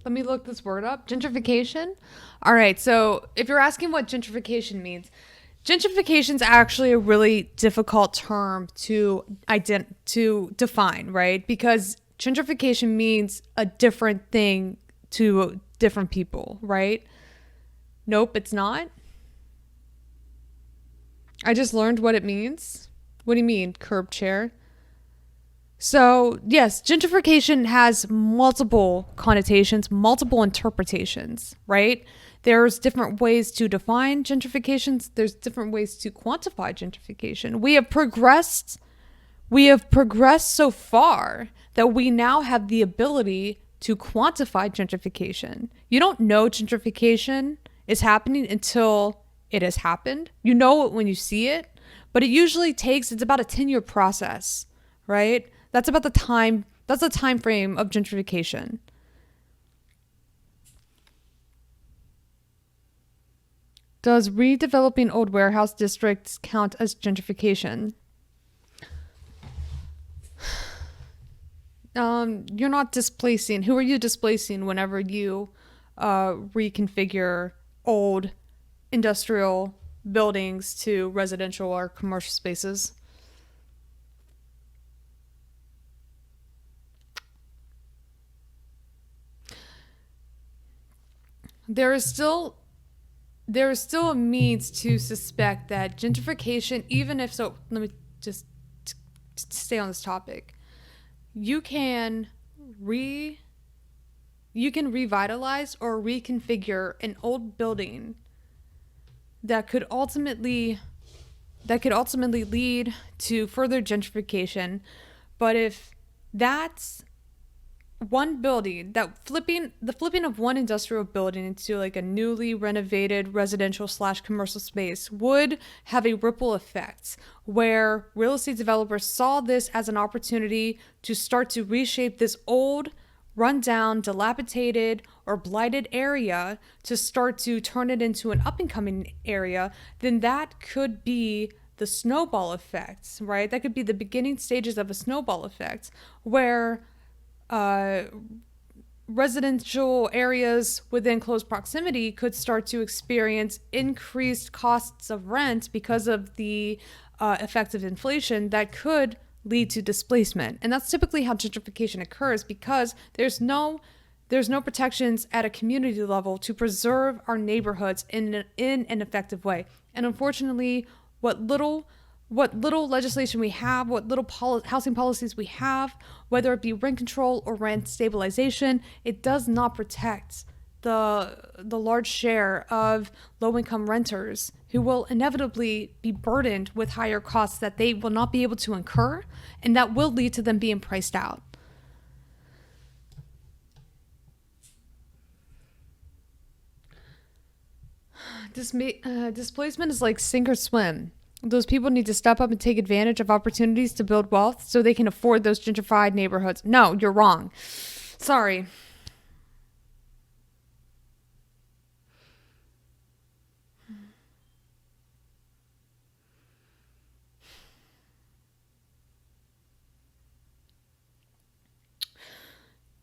Let me look this word up. Gentrification. All right. So if you're asking what gentrification means, gentrification is actually a really difficult term to define, right? Because gentrification means a different thing to different people, right? Nope, it's not. I just learned what it means. What do you mean, curb chair? So, yes, gentrification has multiple connotations, multiple interpretations, right? There's different ways to define gentrifications, there's different ways to quantify gentrification. We have progressed so far that we now have the ability to quantify gentrification. You don't know gentrification is happening until it has happened. You know it when you see it, but it usually takes, it's about a 10-year process, right? That's the time frame of gentrification. Does redeveloping old warehouse districts count as gentrification? You're not displacing. Who are you displacing whenever you reconfigure old industrial buildings to residential or commercial spaces? There is still a means to suspect that gentrification, even if so, let me just stay on this topic. You can re you can revitalize or reconfigure an old building that could ultimately lead to further gentrification. But if that's one building, the flipping of one industrial building into like a newly renovated residential slash commercial space would have a ripple effect where real estate developers saw this as an opportunity to start to reshape this old, rundown, dilapidated, or blighted area to start to turn it into an up and coming area. Then that could be the snowball effect, right? That could be the beginning stages of a snowball effect where uh, residential areas within close proximity could start to experience increased costs of rent because of the effects of inflation that could lead to displacement. And that's typically how gentrification occurs because there's no protections at a community level to preserve our neighborhoods in an effective way. And unfortunately, what little legislation we have, what little housing policies we have, whether it be rent control or rent stabilization, it does not protect the large share of low-income renters who will inevitably be burdened with higher costs that they will not be able to incur, and that will lead to them being priced out. Displacement is like sink or swim. Those people need to step up and take advantage of opportunities to build wealth so they can afford those gentrified neighborhoods. No, you're wrong. Sorry.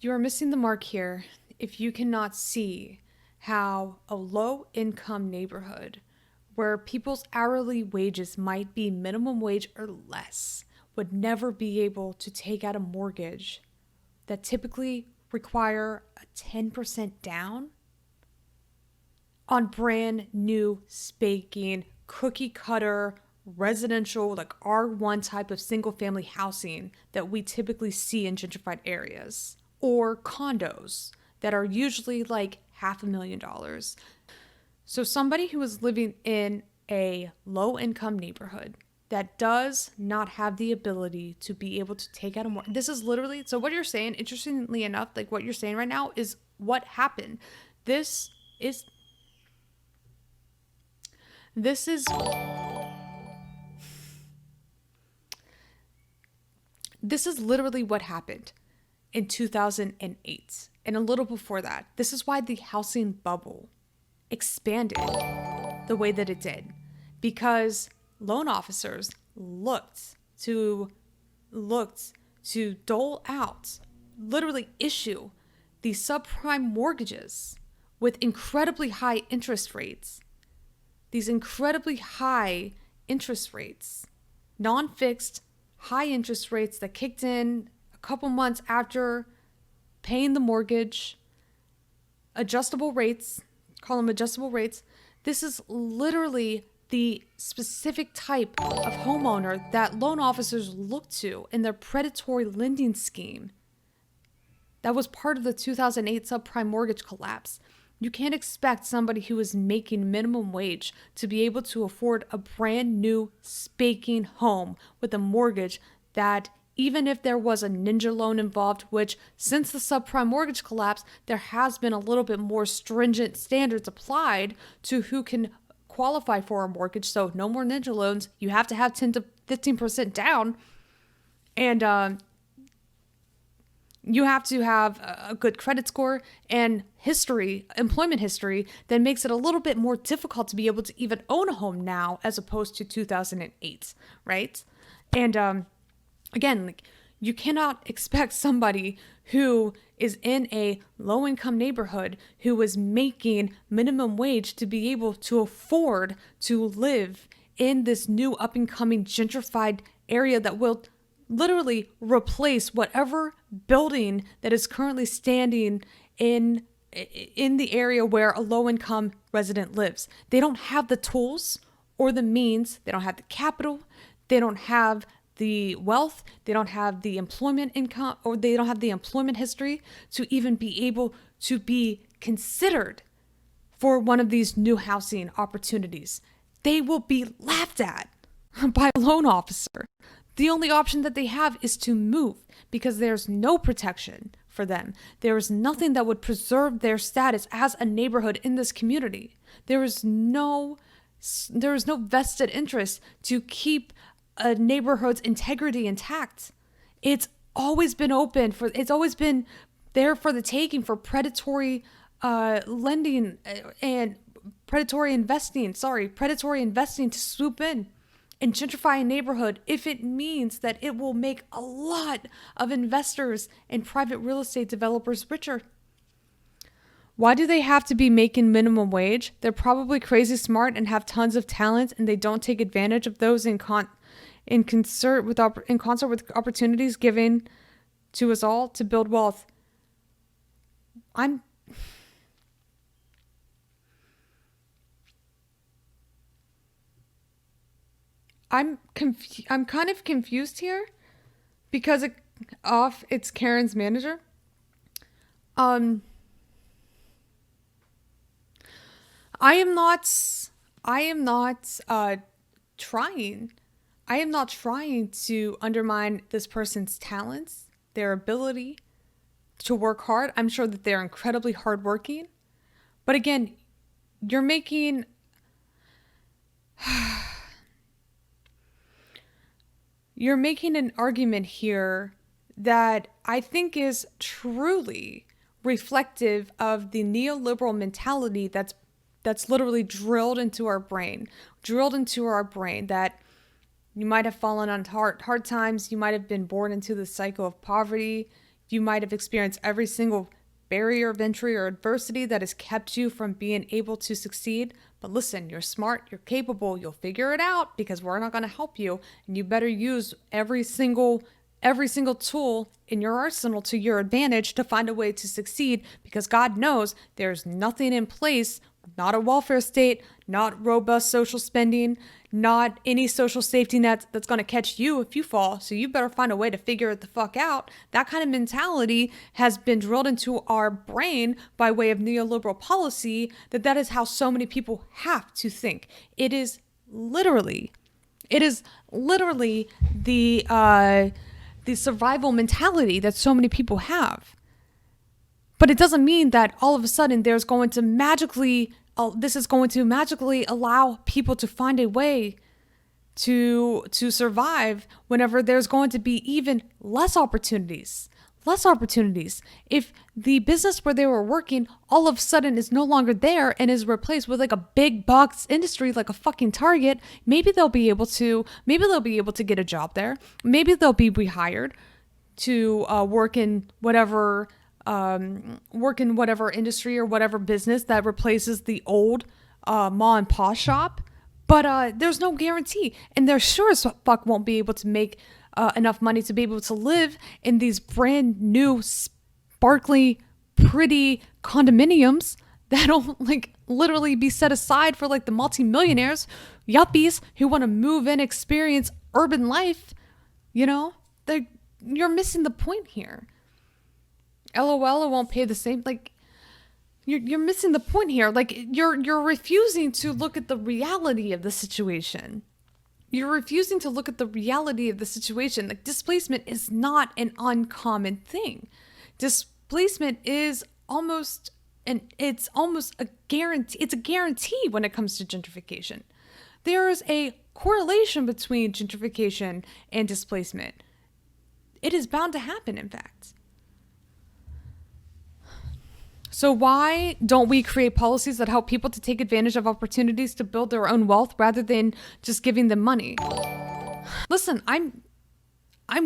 You are missing the mark here if you cannot see how a low income neighborhood where people's hourly wages might be minimum wage or less would never be able to take out a mortgage that typically require a 10% down on brand new spaking cookie cutter residential like R1 type of single family housing that we typically see in gentrified areas or condos that are usually like $500,000. So somebody who is living in a low income neighborhood that does not have the ability to be able to take out a mortgage. This is literally, so what you're saying, interestingly enough, like what you're saying right now is what happened. This is this is this is literally what happened in 2008 and a little before that. This is why the housing bubble expanded the way that it did, because loan officers to looked to dole out, literally issue these subprime mortgages with incredibly high interest rates, these incredibly high interest rates, non-fixed, high interest rates that kicked in a couple months after paying the mortgage, adjustable rates, call them adjustable rates. This is literally the specific type of homeowner that loan officers look to in their predatory lending scheme. That was part of the 2008 subprime mortgage collapse. You can't expect somebody who is making minimum wage to be able to afford a brand new spaking home with a mortgage that, even if there was a ninja loan involved, which since the subprime mortgage collapse, there has been a little bit more stringent standards applied to who can qualify for a mortgage. So no more ninja loans. You have to have 10 to 15% down. And you have to have a good credit score and history, employment history, that makes it a little bit more difficult to be able to even own a home now as opposed to 2008, right? And again, like, you cannot expect somebody who is in a low-income neighborhood who is making minimum wage to be able to afford to live in this new up-and-coming gentrified area that will literally replace whatever building that is currently standing in the area where a low-income resident lives. They don't have the tools or the means. They don't have the capital. They don't have the wealth, they don't have the employment income, or they don't have the employment history to even be able to be considered for one of these new housing opportunities. They will be laughed at by a loan officer. The only option that they have is to move because there's no protection for them. There is nothing that would preserve their status as a neighborhood in this community. There is no vested interest to keep a neighborhood's integrity intact. It's always been it's always been there for the taking for predatory lending and predatory investing to swoop in and gentrify a neighborhood if it means that it will make a lot of investors and private real estate developers richer. Why do they have to be making minimum wage? They're probably crazy smart and have tons of talent, and they don't take advantage of those in concert with opportunities given to us all to build wealth. I'm kind of confused here because it's Karen's manager. I am not trying to undermine this person's talents, their ability to work hard. I'm sure that they're incredibly hardworking. But again, you're making an argument here that I think is truly reflective of the neoliberal mentality that's literally drilled into our brain, that you might have fallen on hard times. You might have been born into the cycle of poverty. You might have experienced every single barrier of entry or adversity that has kept you from being able to succeed. But listen, you're smart, you're capable, you'll figure it out because we're not going to help you. And you better use every single tool in your arsenal to your advantage to find a way to succeed, because God knows there's nothing in place, not a welfare state, not robust social spending, not any social safety nets that's going to catch you if you fall. So you better find a way to figure it the fuck out. That kind of mentality has been drilled into our brain by way of neoliberal policy, that is how so many people have to think. It is literally the survival mentality that so many people have. But it doesn't mean that all of a sudden this is going to magically allow people to find a way to survive whenever there's going to be even less opportunities. If the business where they were working all of a sudden is no longer there and is replaced with like a big box industry like a fucking Target, maybe they'll be able to get a job there. Maybe they'll be rehired to work in whatever work in whatever industry or whatever business that replaces the old ma and pa shop. But there's no guarantee. And they're sure as fuck won't be able to make enough money to be able to live in these brand new, sparkly, pretty condominiums that'll like literally be set aside for like the multimillionaires, yuppies who want to move in, experience urban life. You know, you're missing the point here. LOL, it won't pay the same. Like, you're missing the point here. Like, you're refusing to look at the reality of the situation. You're refusing to look at the reality of the situation. Like, displacement is not an uncommon thing. Displacement is almost it's almost a guarantee. It's a guarantee when it comes to gentrification. There is a correlation between gentrification and displacement. It is bound to happen, in fact. So why don't we create policies that help people to take advantage of opportunities to build their own wealth rather than just giving them money? Listen, I'm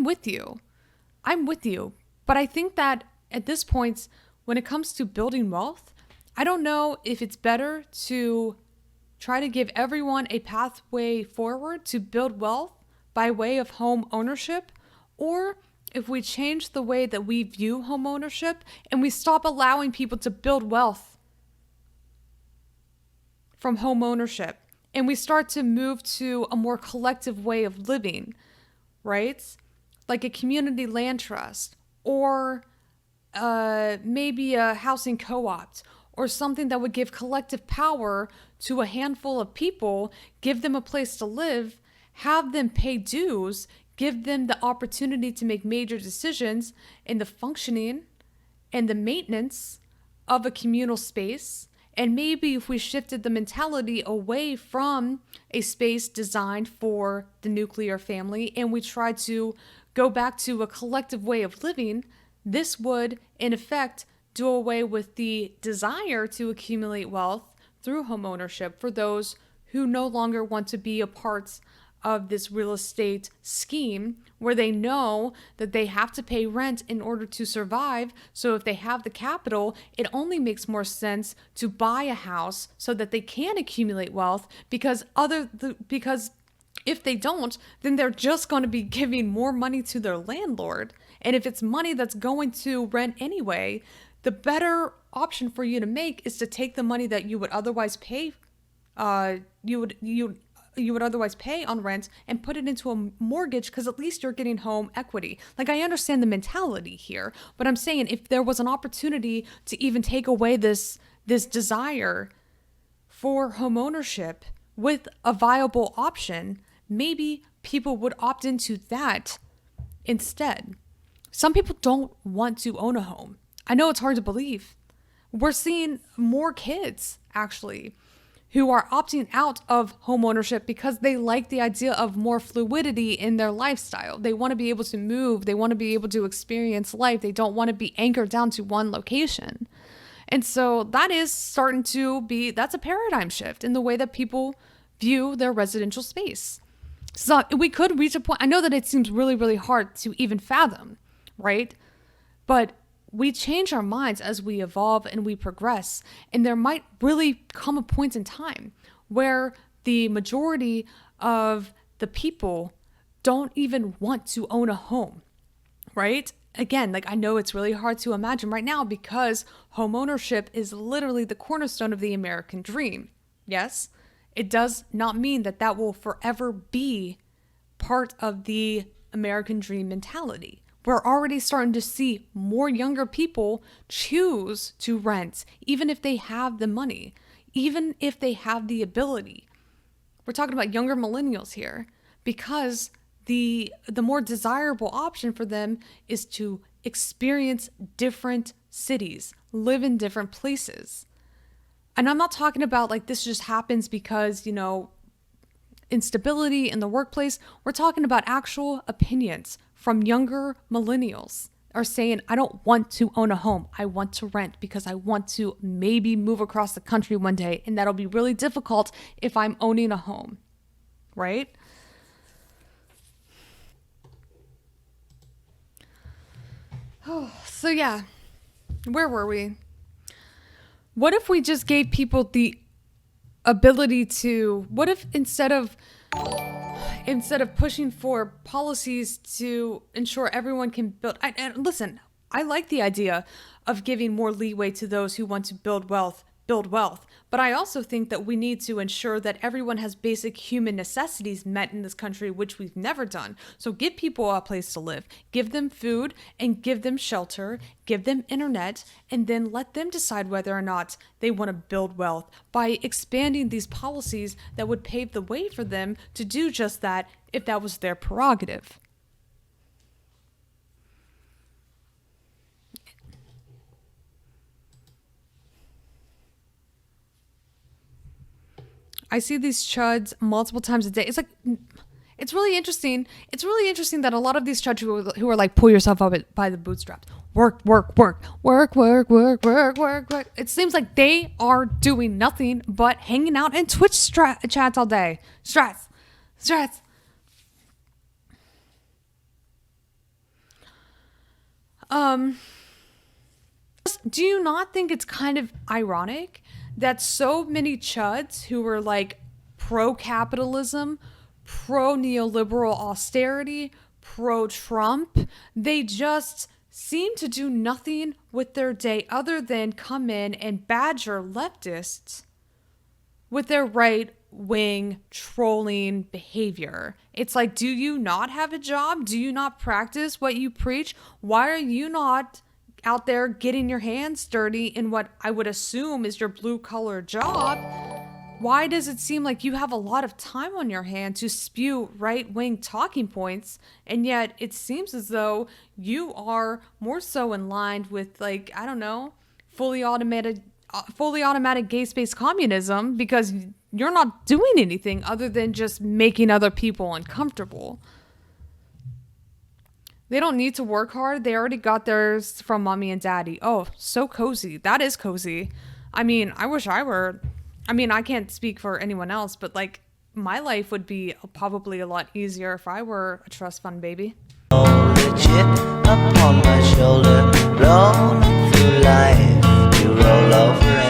with you. I'm with you. But I think that at this point, when it comes to building wealth, I don't know if it's better to try to give everyone a pathway forward to build wealth by way of home ownership, or if we change the way that we view home ownership and we stop allowing people to build wealth from home ownership and we start to move to a more collective way of living, right? Like a community land trust, or maybe a housing co-op, or something that would give collective power to a handful of people, give them a place to live, have them pay dues, give them the opportunity to make major decisions in the functioning and the maintenance of a communal space. And maybe if we shifted the mentality away from a space designed for the nuclear family and we tried to go back to a collective way of living, this would, in effect, do away with the desire to accumulate wealth through home ownership for those who no longer want to be a part of this real estate scheme where they know that they have to pay rent in order to survive. So if they have the capital, it only makes more sense to buy a house so that they can accumulate wealth, because if they don't, then they're just going to be giving more money to their landlord. And if it's money that's going to rent anyway, the better option for you to make is to take the money that you would otherwise pay, you would otherwise pay on rent and put it into a mortgage, because at least you're getting home equity. Like, I understand the mentality here, but I'm saying if there was an opportunity to even take away this desire for home ownership with a viable option, maybe people would opt into that instead. Some people don't want to own a home. I know it's hard to believe. We're seeing more kids, actually, who are opting out of home ownership because they like the idea of more fluidity in their lifestyle. They want to be able to move. They want to be able to experience life. They don't want to be anchored down to one location. And so that is starting to be, that's a paradigm shift in the way that people view their residential space. So we could reach a point, I know that it seems really, really hard to even fathom, right? But we change our minds as we evolve and we progress. And there might really come a point in time where the majority of the people don't even want to own a home, right? Again, like, I know it's really hard to imagine right now because home ownership is literally the cornerstone of the American dream. Yes, it does not mean that that will forever be part of the American dream mentality. We're already starting to see more younger people choose to rent, even if they have the money, even if they have the ability. We're talking about younger millennials here, because the more desirable option for them is to experience different cities, live in different places. And I'm not talking about like this just happens because, instability in the workplace. We're talking about actual opinions from younger millennials are saying, I don't want to own a home. I want to rent because I want to maybe move across the country one day. And that'll be really difficult if I'm owning a home, right? So yeah, Where were we? What if we just gave people the ability to, what if instead of pushing for policies to ensure everyone can build, and listen, I like the idea of giving more leeway to those who want to build wealth, but I also think that we need to ensure that everyone has basic human necessities met in this country, which we've never done. So give people a place to live, give them food and give them shelter, give them internet, and then let them decide whether or not they want to build wealth by expanding these policies that would pave the way for them to do just that if that was their prerogative. I see these chuds multiple times a day. It's like, it's really interesting. It's really interesting that a lot of these chuds who are like, pull yourself up by the bootstraps, work, work, work, work, work, work, work, work, work. It seems like they are doing nothing but hanging out in Twitch chats all day. Strats. Do you not think it's kind of ironic that so many chuds who were like pro-capitalism, pro-neoliberal austerity, pro-Trump, they just seem to do nothing with their day other than come in and badger leftists with their right-wing trolling behavior? It's like, do you not have a job? Do you not practice what you preach? Why are you not out there getting your hands dirty in what I would assume is your blue-collar job? Why does it seem like you have a lot of time on your hands to spew right-wing talking points, and yet it seems as though you are more so in line with, like, I don't know, fully automatic gay-space communism, because you're not doing anything other than just making other people uncomfortable. They don't need to work hard. They already got theirs from mommy and daddy. Oh, so cozy. That is cozy. I mean, I wish I were. I mean, I can't speak for anyone else, but like, my life would be probably a lot easier if I were a trust fund baby. The chip upon my shoulder, blown through life, you roll over